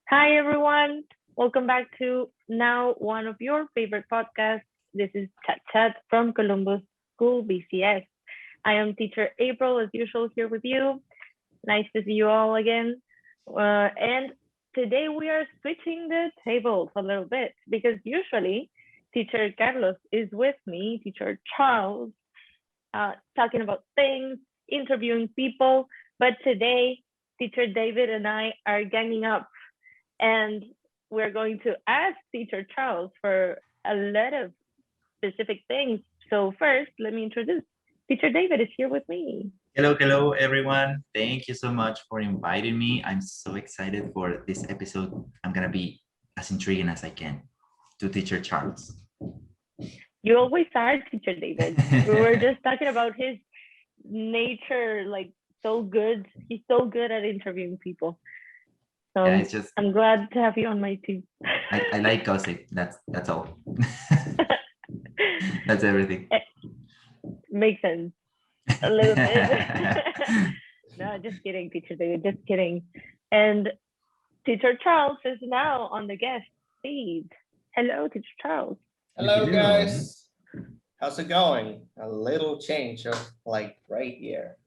Hi, everyone. Welcome back to now one of your favorite podcasts. This is Chat from Columbus School BCS. I am teacher April, as usual, here with you. Nice to see you all again. And today we are switching the tables a little bit because usually teacher Carlos is with me, teacher Charles, talking about things, interviewing people. But today, teacher David and I are ganging up and we're going to ask teacher Charles for a lot of specific things. So first, let me introduce teacher David is here with me. Hello, everyone. Thank you so much for inviting me. I'm so excited for this episode. I'm going to be as intriguing as I can to teacher Charles. You always are, teacher David. We were just talking about his nature, like so good. He's so good at interviewing people. So Yeah, it's just I'm glad to have you on my team. I like gossip. That's all. That's everything. Makes sense. A little bit. No, just kidding, teacher David, just kidding. And teacher Charles is now on the guest feed. Hello, teacher Charles. Hello, guys. How's it going? A little change of like right here.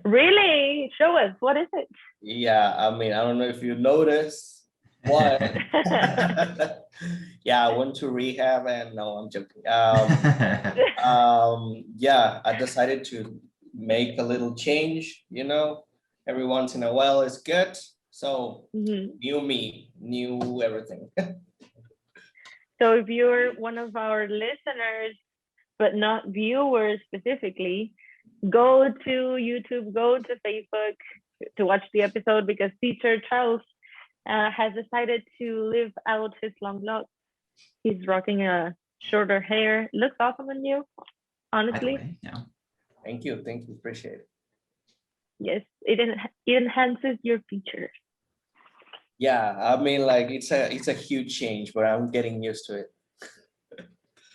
Really? Show us. What is it? Yeah, I mean, I don't know if you noticed what. Yeah, I went to rehab and no, I'm joking. Yeah, I decided to make a little change, every once in a while is good. So new me, new everything. So if you're one of our listeners, but not viewers specifically, go to YouTube, go to Facebook to watch the episode because teacher Charles has decided to live out his long locks. He's rocking a shorter hair. Looks awesome on you, honestly. Way, yeah. Thank you, appreciate it. Yes, it enhances your features. Yeah, I mean, like it's a huge change, but I'm getting used to it.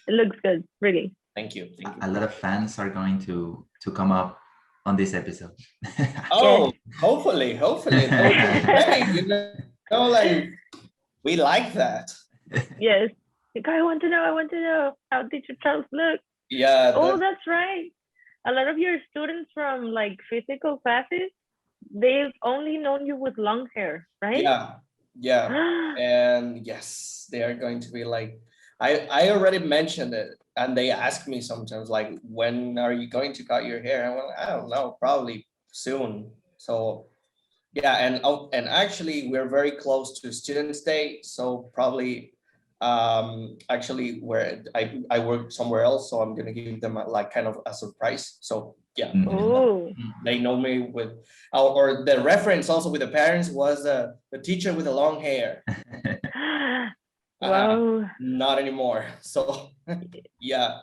It looks good, really. Thank you. A lot of fans are going to come up on this episode. Oh, hopefully. Hey, like we like that. Yes. Like, I want to know how teacher Charles looks. Yeah. Oh, that's right. A lot of your students from like physical classes, they've only known you with long hair, right? Yeah. And yes, they are going to be like, I already mentioned it, and they ask me sometimes like, when are you going to cut your hair? And well, I don't know, probably soon. So yeah, and actually we're very close to Students' Day, so probably actually where I work somewhere else, so I'm gonna give them like kind of a surprise. So yeah. Oh. They know me with or the reference also with the parents was the teacher with the long hair. Wow. Not anymore. So yeah.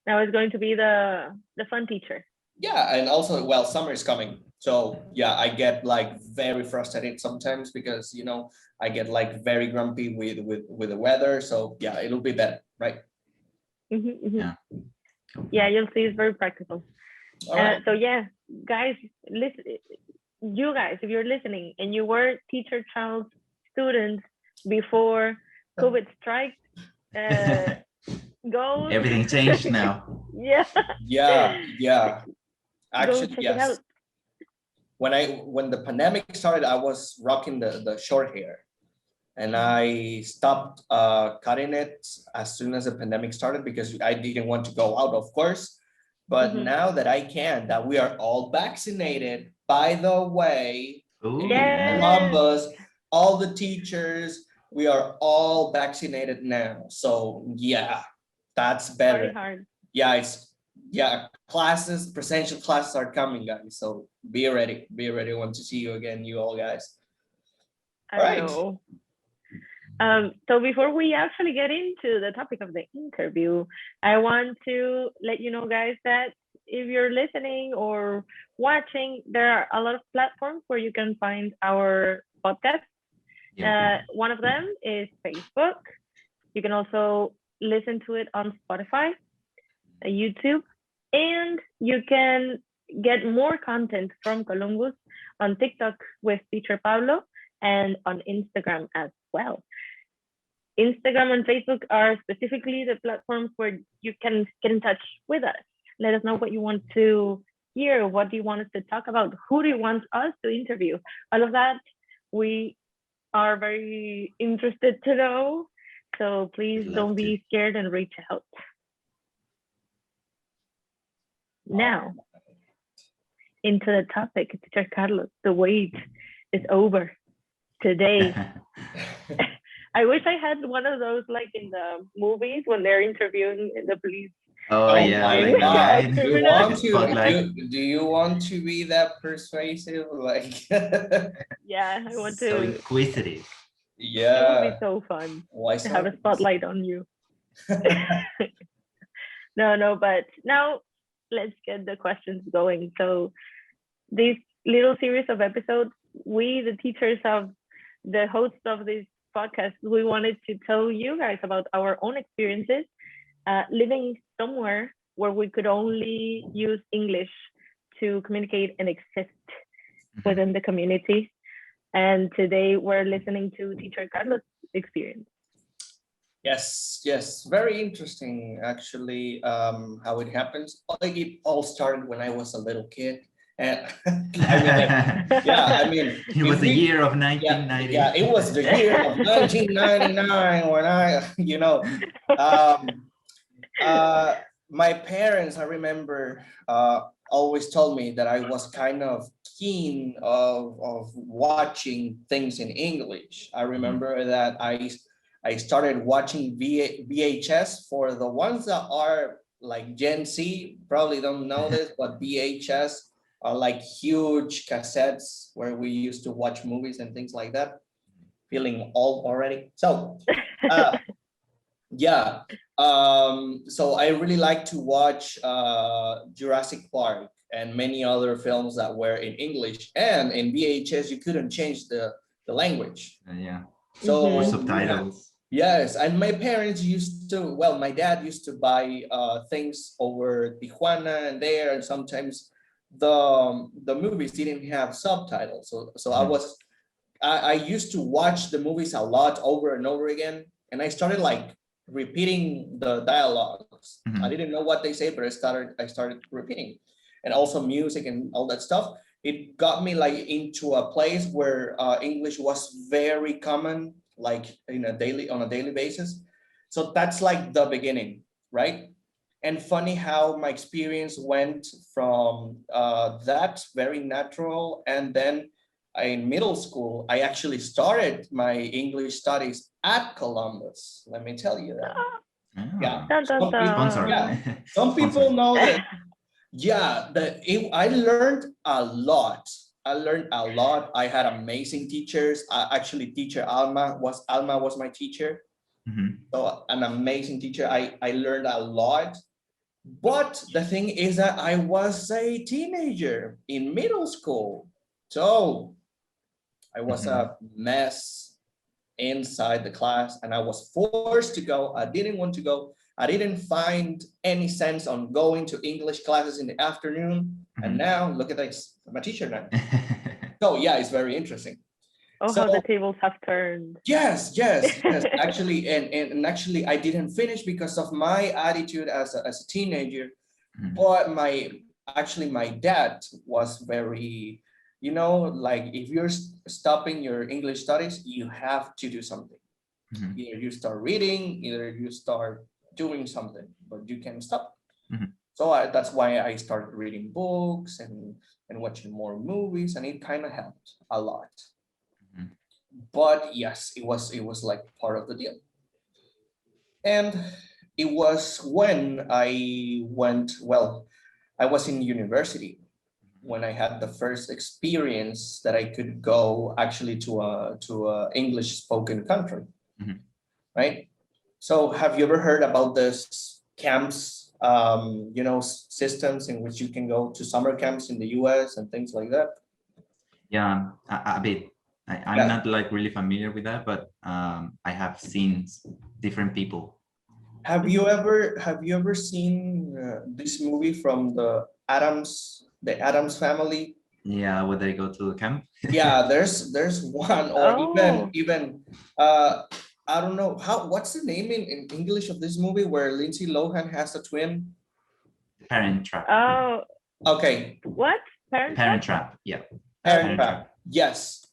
Now it's going to be the fun teacher. Yeah, and also, well, summer is coming. So yeah, I get like very frustrated sometimes because I get like very grumpy with the weather. So yeah, it'll be better, right? Yeah, you'll see it's very practical. So yeah, guys, listen. You guys, if you're listening and you were teacher Charles students before COVID strike, go. Everything changed now. Yeah. Actually, go check yes. it out. When the pandemic started, I was rocking the short hair, and I stopped cutting it as soon as the pandemic started because I didn't want to go out, of course. But now that I can, that we are all vaccinated, by the way, Ooh, Yes. Columbus, all the teachers, we are all vaccinated now. So yeah, that's better. Very hard. Classes, presential classes are coming, guys. So be ready. I want to see you again, you all guys. All right. So before we actually get into the topic of the interview, I want to let you know, guys, that if you're listening or watching, there are a lot of platforms where you can find our podcast. One of them is Facebook. You can also listen to it on Spotify, YouTube, and you can get more content from Columbus on TikTok with teacher Pablo and on Instagram as well. Instagram and Facebook are specifically the platforms where you can get in touch with us. Let us know what you want to hear. What do you want us to talk about? Who do you want us to interview? All of that we are very interested to know. So please don't be scared and reach out. Now, into the topic, Teacher Carlos, the wait is over today. I wish I had one of those like in the movies when they're interviewing the police. Oh yeah, like God. the Do you want to be that persuasive? Like yeah, I want to. So inquisitive. Yeah. It would be so fun to have a spotlight on you. No, but now let's get the questions going. So this little series of episodes, we, the teachers of the hosts of this podcast, we wanted to tell you guys about our own experiences living somewhere where we could only use English to communicate and exist within the community. And today we're listening to Teacher Carlos' experience. Yes, very interesting actually, how it happens. Like it all started when I was a little kid. And it was the year of 1990. Yeah, it was the year of 1999 when my parents, I remember, always told me that I was kind of keen of watching things in English. I remember that I started watching VHS. For the ones that are like Gen Z, probably don't know this, but VHS are like huge cassettes where we used to watch movies and things like that. Feeling old already. So yeah. So I really like to watch Jurassic Park and many other films that were in English, and in VHS you couldn't change the language. Yeah. So subtitles. Yes, and my parents used to, well, my dad used to buy things over Tijuana and there, and sometimes the movies didn't have subtitles. So I used to watch the movies a lot over and over again, and I started like repeating the dialogues. I didn't know what they say, but I started repeating, and also music and all that stuff. It got me like into a place where English was very common, like on a daily basis. So that's like the beginning, right? And funny how my experience went from that very natural, and then in middle school, I actually started my English studies at Columbus. Let me tell you that. Yeah. Some people know that. Yeah, I learned a lot. I had amazing teachers. Actually, teacher Alma was my teacher. So an amazing teacher. I learned a lot. But the thing is that I was a teenager in middle school. So I was a mess inside the class, and I was forced to go. I didn't want to go. I didn't find any sense on going to English classes in the afternoon. And now look at this, I'm a teacher now. So yeah, it's very interesting. Oh, so, how the tables have turned. Yes. Actually, and actually I didn't finish because of my attitude as a teenager. But my dad was very, like if you're stopping your English studies, you have to do something. Either you start reading, either you start doing something, but you can stop. So that's why I started reading books and watching more movies, and it kind of helped a lot. But yes, it was like part of the deal. And it was when I was in university when I had the first experience that I could go actually to a English spoken country, right? So have you ever heard about this camps, systems in which you can go to summer camps in the US and things like that? Yeah, a bit. I'm not like really familiar with that, but I have seen different people. Have you ever seen this movie from the Adams family? Yeah, would they go to the camp? Yeah, there's one, or Oh. even I don't know what's the name in English of this movie where Lindsay Lohan has a twin? Parent Trap. Oh, Okay, what? Parent Parent Trap? Trap. Yeah. Parent Okay. Trap. Yes.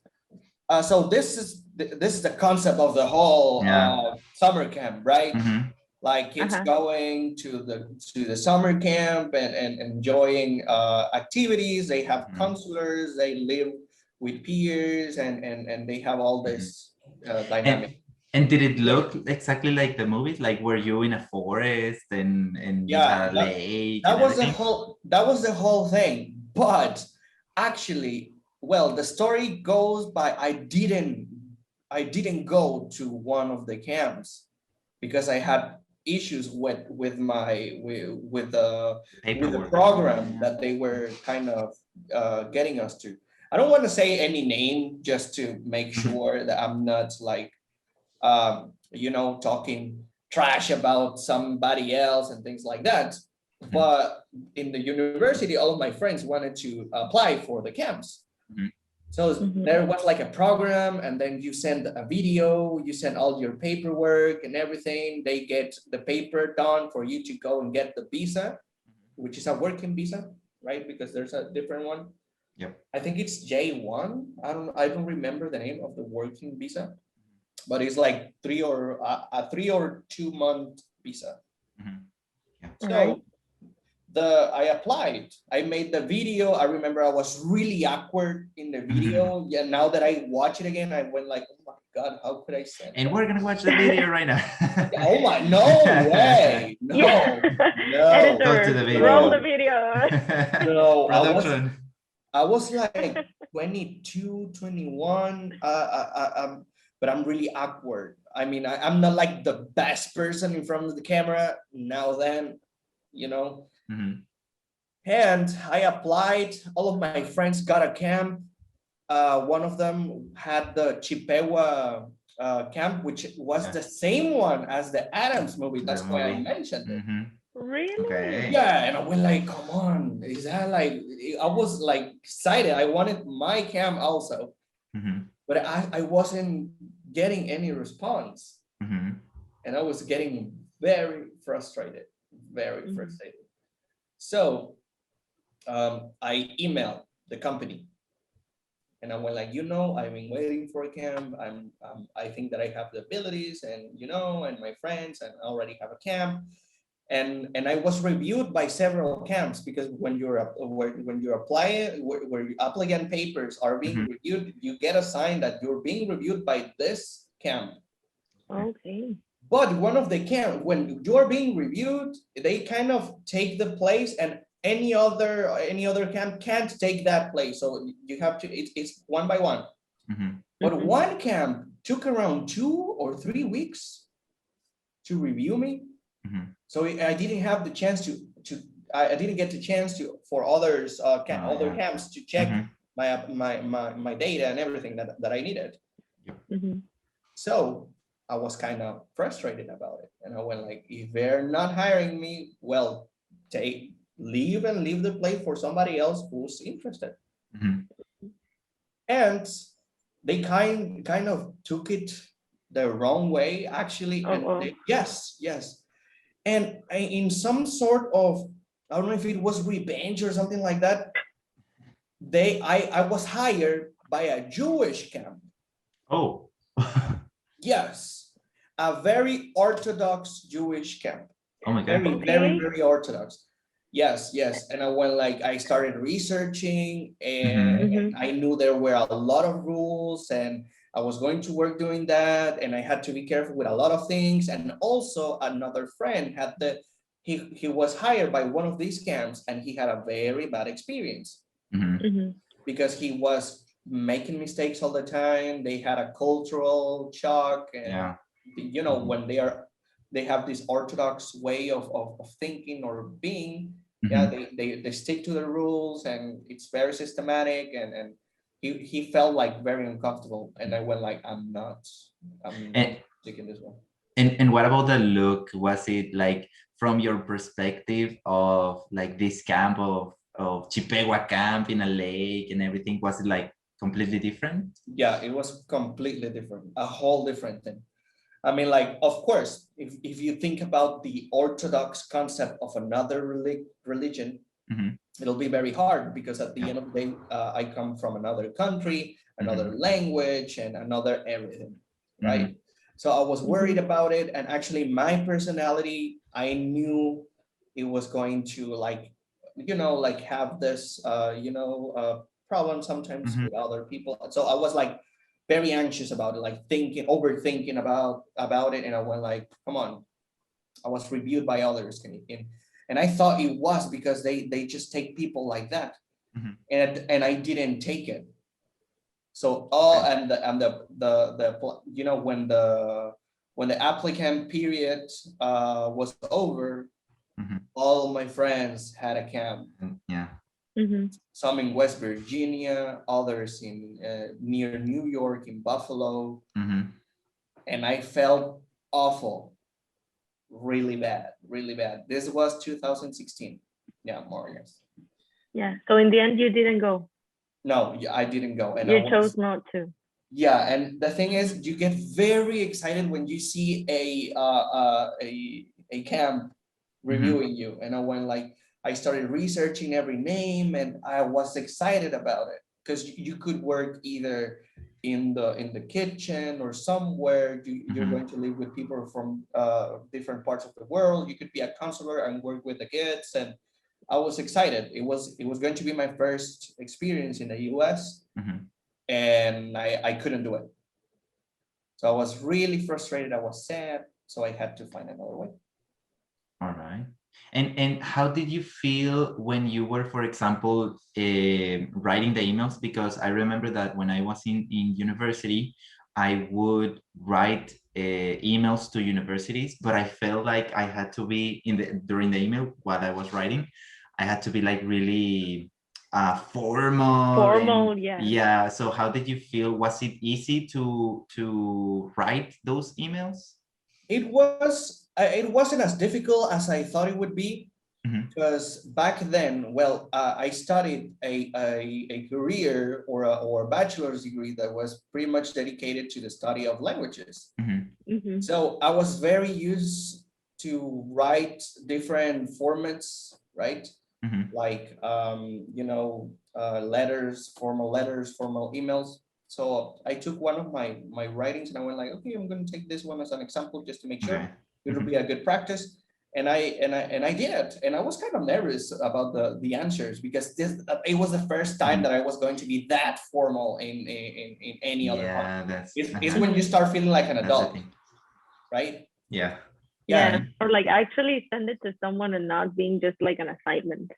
So this is the concept of the whole Yeah. summer camp, right? Mhm. Like kids Uh-huh. going to the summer camp and enjoying activities. They have Mhm. counselors. They live with peers, and they have all this dynamic. And did it look exactly like the movies? Like were you in a forest and you Yeah, had a lake that and was everything? that was the whole thing. But actually, well, the story goes by I didn't go to one of the camps because I had issues with the Paperwork. program that they were kind of getting us to. I don't want to say any name just to make Mhm. sure that I'm not like talking trash about somebody else and things like that. But in the university, all of my friends wanted to apply for the camps. Mhm. So Mhm. there was like a program, and then you send a video, you send all your paperwork and everything. They get the paper done for you to go and get the visa, which is a working visa, right? Because there's a different one. Yep. I think it's J1. I don't remember the name of the working visa, but it's like a 3 or 2 month visa. Mhm. Yeah. All right. So I applied. I made the video. I remember I was really awkward in the video. Yeah, now that I watch it again, I went like, oh my God, how could I send And that? we're gonna watch the video right now. Oh my, no way. Yeah. No, Go to Editor, the roll the video. video. no. Production. I was like 22, 21. But I'm really awkward. I mean, I'm not like the best person in front of the camera now then, you know. Mhm. And I applied. All of my friends got a camp. One of them had the Chippewa camp, which was the same one as the Adams movie. The That's why I movie. mentioned it. Mhm. Really? Okay. Yeah, and I went like, come on, is that like? I was like excited. I wanted my camp also, Mhm. but I wasn't getting any response, Mhm. and I was getting very frustrated, very Mhm. frustrated. So I emailed the company, and I went like, I've been waiting for a camp. I think that I have the abilities, and and my friends, and I already have a camp. And I was reviewed by several camps, because when you apply, where your applicant papers are being Mhm. reviewed, you get a sign that you're being reviewed by this camp. Okay. But one of the camp, when you're being reviewed, they kind of take the place, and any other camp can't take that place. So you have to, it's one by one. Mhm. But Mhm. one camp took around 2 or 3 weeks to review me. Mhm. So I didn't have the chance I didn't get the chance to for others other Yeah. camps to check Mhm. my data and everything that I needed. Mhm. So I was kind of frustrated about it, and I went like, if they're not hiring me, well, leave and leave the place for somebody else who's interested. Mhm. And they kind of took it the wrong way, actually. Oh, And oh. yes. And in some sort of, I don't know if it was revenge or something like that, I was hired by a Jewish camp. Oh. Yes, a very Orthodox Jewish camp. Oh my God. Very, very, Okay. very Orthodox. Yes. And I started researching, Mhm. and I knew there were a lot of rules, and I was going to work doing that, and I had to be careful with a lot of things. And also another friend he was hired by one of these camps, and he had a very bad experience Mhm. Mhm. because he was making mistakes all the time. They had a cultural shock, and Yeah. when they have this orthodox way of thinking or being. Yeah, Mhm. they stick to the rules, and it's very systematic, and he felt like very uncomfortable, and I went like, I'm not And taking this one. and what about the look? Was it like from your perspective of like this camp of of Chippewa camp in a lake and everything? Was it like completely different? Yeah, it was completely different, a whole different thing. I mean, like, of course, if you think about the orthodox concept of another religion, Mhm. it'll be very hard because at the Yeah. end of the day, I come from another country, another Mhm. language, and another everything, Mhm. right? So I was worried about it, and actually, my personality, I knew it was going to like, like have this, problem sometimes Mhm. with other people. So I was like very anxious about it, like overthinking about it, and I went like, come on. I was reviewed by others, and I thought it was because they just take people like that, Mhm. and I didn't take it. So all Okay. and the when the applicant period was over, Mhm. all my friends had a camp. Yeah. Some in West Virginia, others in near New York, in Buffalo, Mhm. and I felt awful, really bad, really bad. This was 2016. Yeah, more or less. Yeah. So in the end, you didn't go. No, I didn't go, and I You chose was. not to. Yeah, and the thing is, you get very excited when you see a camp reviewing you, and I went like, I started researching every name, and I was excited about it because you could work either in the kitchen or somewhere. You're Mhm. going to live with people from different parts of the world. You could be a counselor and work with the kids, and I was excited. It was going to be my first experience in the US, Mhm. and I couldn't do it. So I was really frustrated. I was sad. So I had to find another way. All right. And how did you feel when you were, for example, writing the emails? Because I remember that when I was in university, I would write emails to universities, but I felt like I had to be during the email while I was writing, I had to be like really formal and Formal, yeah. yeah. So how did you feel? Was it easy to write those emails? It wasn't as difficult as I thought it would be, Mhm. because back then, well, I studied a career or a bachelor's degree that was pretty much dedicated to the study of languages. Mhm. So I was very used to write different formats, right? Mhm. Like letters, formal emails. So I took one of my writings and I went like, okay, I'm going to take this one as an example just to make Okay. sure it'll be a good practice. And I did it, and I was kind of nervous about the answers because it was the first time that I was going to be that formal in any other part. Yeah, that's It's when you start feeling like an that's the adult, thing. right? Yeah. Yeah. Yeah. Or like actually send it to someone and not being just like an assignment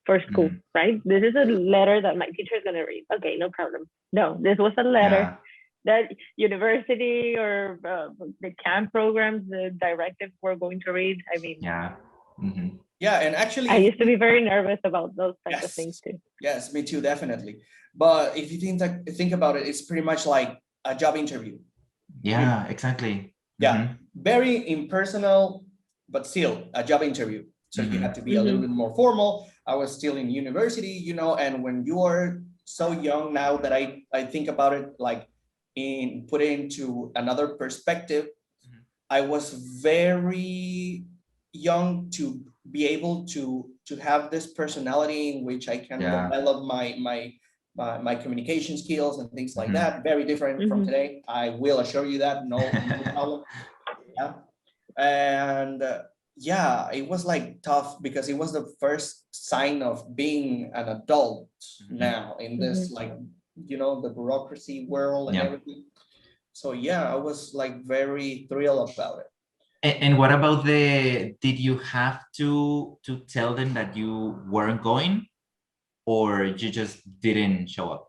for school, Mhm. right? This is a letter that my teacher is gonna read. Okay, no problem. No, this was a letter Yeah. that university or the camp programs, the directives were going to read. I mean, Yeah. Mhm. Yeah, and actually, I used to be very nervous about those type of things yes, too. yes, me too, definitely. But if you think about it, it's pretty much like a job interview. Yeah, exactly. Yeah, Mhm. very impersonal, but still a job interview. So you have Mhm. to be a little bit more formal. I was still in university, and when you are so young now that I think about it, like in put it into another perspective, Mhm. I was very young to be able to have this personality in which I can Yeah. develop my communication skills and things like Mhm. that. Very different from today. I will assure you that, no problem. Yeah. And yeah, it was like tough because it was the first sign of being an adult Mhm. now in this like the bureaucracy world and Yeah. everything. So yeah, I was like very thrilled about it. And what about did you have to tell them that you weren't going or you just didn't show up?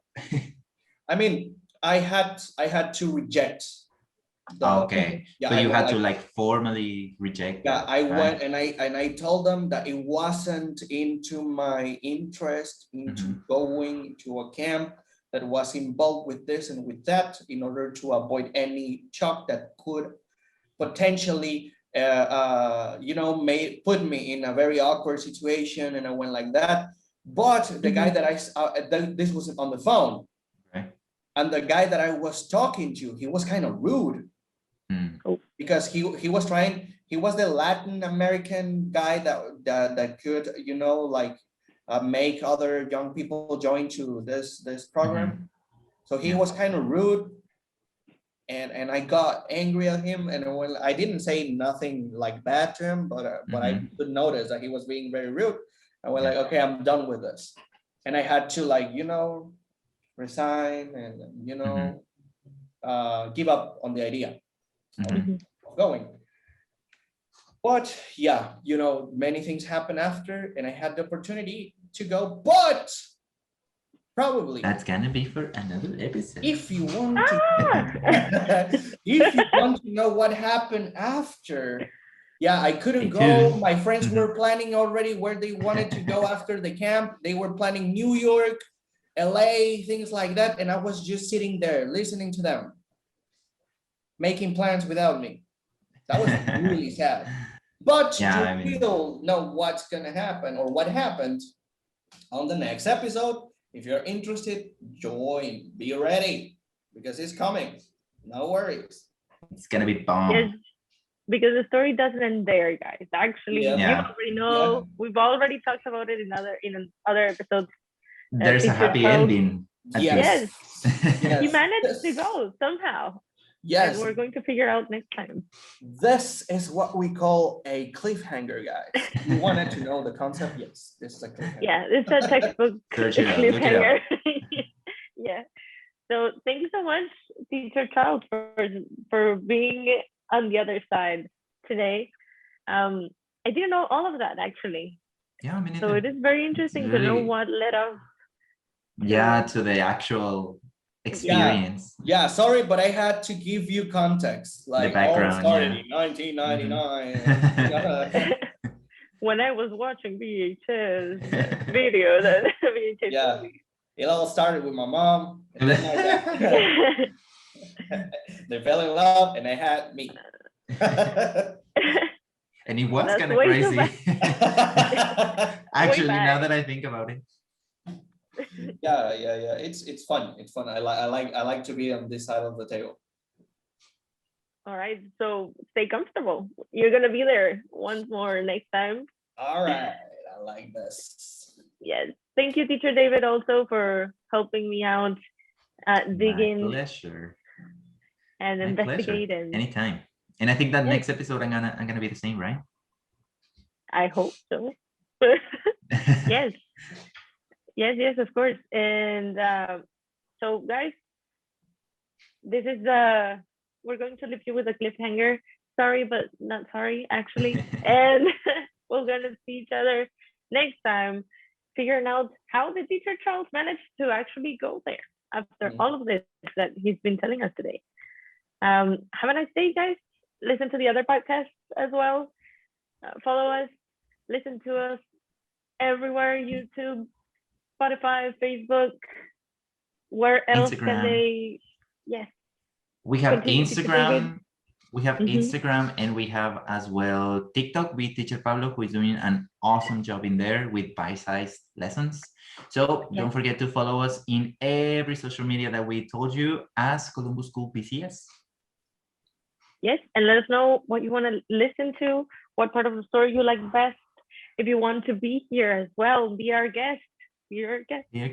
I mean, I had to reject the Okay. yeah, So I you went had to like like formally reject yeah, that, I right? went and I told them that it wasn't into my interest into Mhm. going to a camp that was involved with this and with that in order to avoid any shock that could potentially may put me in a very awkward situation, and I went like that. But the guy that this was on the phone. Okay. And the guy that I was talking to, he was kind of rude. Because he was the Latin American guy that could, like make other young people join to this program. So he was kind of rude, and I got angry at him, and I didn't say nothing like bad to him, but I could notice that he was being very rude. I was like, okay, I'm done with this, and I had to resign and give up on the idea of going. But yeah, many things happen after, and I had the opportunity to go, but probably that's gonna be for another episode. If you want to, if you want to know what happened after, yeah, I couldn't go. My friends were planning already where they wanted to go after the camp. They were planning New York, LA, things like that, and I was just sitting there listening to them, making plans without me. That was really sad. But you will know what's gonna happen or what happened on the next episode. If you're interested, join. Be ready because it's coming. No worries. It's gonna be bomb. Yes, because the story doesn't end there, guys. Actually, you already know. Yeah. We've already talked about it in other episodes. There's a happy ending. Yes. You managed to go somehow. Yes. And we're going to figure out next time. This is what we call a cliffhanger, guys. You wanted to know the concept? Yes, this is a cliffhanger. Yeah, it's a textbook cliffhanger. Yeah. So thank you so much, Teacher Charles, for being on the other side today. I didn't know all of that actually. Yeah, I mean, so it is very interesting to know what led up. To the actual experience. Yeah, sorry, but I had to give you context. Like the background, started in 1999. When I was watching VHS video, that VHS movie. It all started with my mom and then my dad. They fell in love and they had me. And it was kind of crazy. Actually, now that I think about it. Yeah. It's fun. It's fun. I like to be on this side of the table. All right. So stay comfortable. You're gonna be there once more next time. All right. I like this. Yes. Thank you, Teacher David, also for helping me out digging. My pleasure. And investigating. Anytime. And I think that next episode I'm gonna be the same, right? I hope so. Yes. Yes, of course. And so guys, this is we're going to leave you with a cliffhanger. Sorry, but not sorry, actually. And we're gonna see each other next time, figuring out how the Teacher Charles managed to actually go there after all of this that he's been telling us today. Have a nice day, guys. Listen to the other podcasts as well. Follow us, listen to us everywhere, YouTube, Spotify, Facebook. Where else can they? Yes. We have Instagram. We have Instagram, and we have as well TikTok with Teacher Pablo, who is doing an awesome job in there with bite-sized lessons. So don't forget to follow us in every social media that we told you as Columbus School BCS. Yes, and let us know what you want to listen to, what part of the story you like best. If you want to be here as well, be our guest. Be our guest. Yeah,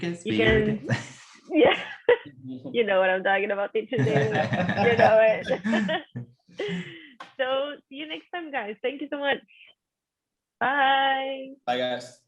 you know what I'm talking about, Teacher David. You know it. So see you next time, guys. Thank you so much. Bye. Bye, guys.